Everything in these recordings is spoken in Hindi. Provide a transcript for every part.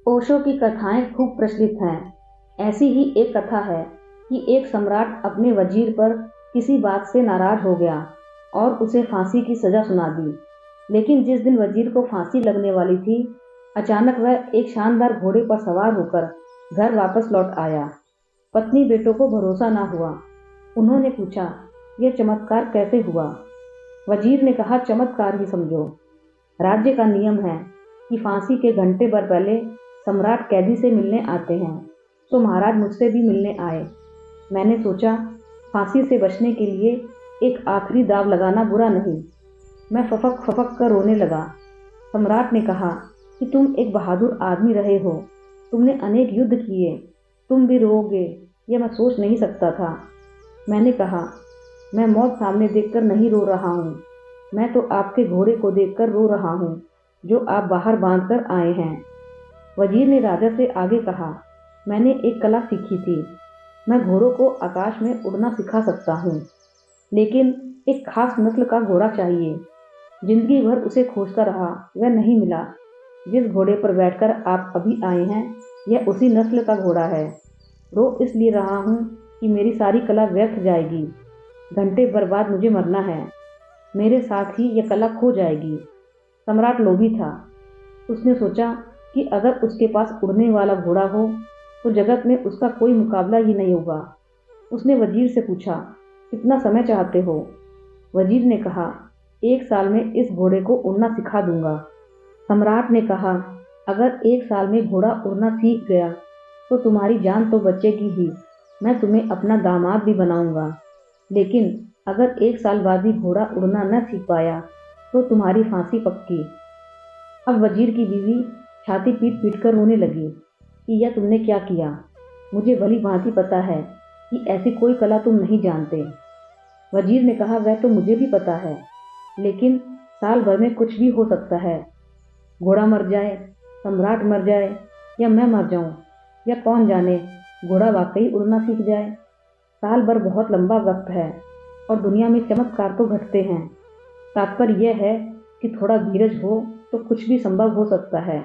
ओशो की कथाएं खूब प्रचलित हैं। ऐसी ही एक कथा है कि एक सम्राट अपने वजीर पर किसी बात से नाराज हो गया और उसे फांसी की सजा सुना दी। लेकिन जिस दिन वजीर को फांसी लगने वाली थी, अचानक वह एक शानदार घोड़े पर सवार होकर घर वापस लौट आया। पत्नी बेटों को भरोसा ना हुआ। उन्होंने पूछा, यह चमत्कार कैसे हुआ? वजीर ने कहा, चमत्कार ही समझो। राज्य का नियम है कि फांसी के घंटे भर पहले सम्राट कैदी से मिलने आते हैं, तो महाराज मुझसे भी मिलने आए। मैंने सोचा, फांसी से बचने के लिए एक आखिरी दाव लगाना बुरा नहीं। मैं फपक फपक कर रोने लगा। सम्राट ने कहा कि तुम एक बहादुर आदमी रहे हो, तुमने अनेक युद्ध किए, तुम भी रोओगे, यह मैं सोच नहीं सकता था। मैंने कहा, मैं मौत सामने देखकर नहीं रो रहा हूँ, मैं तो आपके घोड़े को देखकर रो रहा हूँ जो आप बाहर बांध कर आए हैं। वजीर ने राजा से आगे कहा, मैंने एक कला सीखी थी। मैं घोड़ों को आकाश में उड़ना सिखा सकता हूँ, लेकिन एक खास नस्ल का घोड़ा चाहिए। जिंदगी भर उसे खोजता रहा, वह नहीं मिला। जिस घोड़े पर बैठकर आप अभी आए हैं, यह उसी नस्ल का घोड़ा है। रो इसलिए रहा हूँ कि मेरी सारी कला व्यर्थ जाएगी। घंटे भर बाद मुझे मरना है, मेरे साथ ही यह कला खो जाएगी। सम्राट लोभी था। उसने सोचा कि अगर उसके पास उड़ने वाला घोड़ा हो तो जगत में उसका कोई मुकाबला ही नहीं होगा। उसने वजीर से पूछा, कितना समय चाहते हो? वजीर ने कहा, 1 साल में इस घोड़े को उड़ना सिखा दूंगा। सम्राट ने कहा, अगर 1 साल में घोड़ा उड़ना सीख गया तो तुम्हारी जान तो बचेगी ही, मैं तुम्हें अपना दामाद भी बनाऊंगा। लेकिन अगर 1 साल बाद भी घोड़ा उड़ना न सीख पाया तो तुम्हारी फांसी पक्की। अब वजीर की बीवी छाती पीट पीट कर रोने लगी कि यह तुमने क्या किया? मुझे भली भांति पता है कि ऐसी कोई कला तुम नहीं जानते। वजीर ने कहा, वह तो मुझे भी पता है, लेकिन साल भर में कुछ भी हो सकता है। घोड़ा मर जाए, सम्राट मर जाए, या मैं मर जाऊं, या कौन जाने घोड़ा वाकई उड़ना सीख जाए। साल भर बहुत लंबा वक्त है और दुनिया में चमत्कार तो घटते हैं। तात्पर्य यह है कि थोड़ा धीरज हो तो कुछ भी संभव हो सकता है।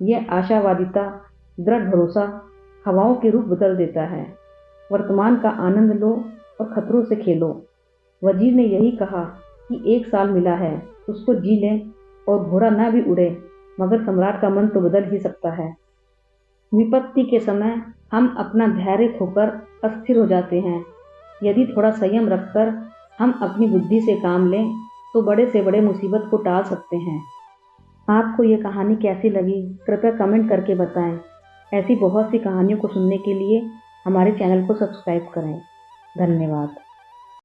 यह आशावादिता, दृढ़ भरोसा हवाओं के रूप बदल देता है। वर्तमान का आनंद लो और खतरों से खेलो। वजीर ने यही कहा कि 1 साल मिला है, उसको जी लें, और घोड़ा ना भी उड़े मगर सम्राट का मन तो बदल ही सकता है। विपत्ति के समय हम अपना धैर्य खोकर अस्थिर हो जाते हैं। यदि थोड़ा संयम रखकर हम अपनी बुद्धि से काम लें तो बड़े से बड़े मुसीबत को टाल सकते हैं। आपको ये कहानी कैसी लगी, कृपया कमेंट करके बताएं। ऐसी बहुत सी कहानियों को सुनने के लिए हमारे चैनल को सब्सक्राइब करें। धन्यवाद।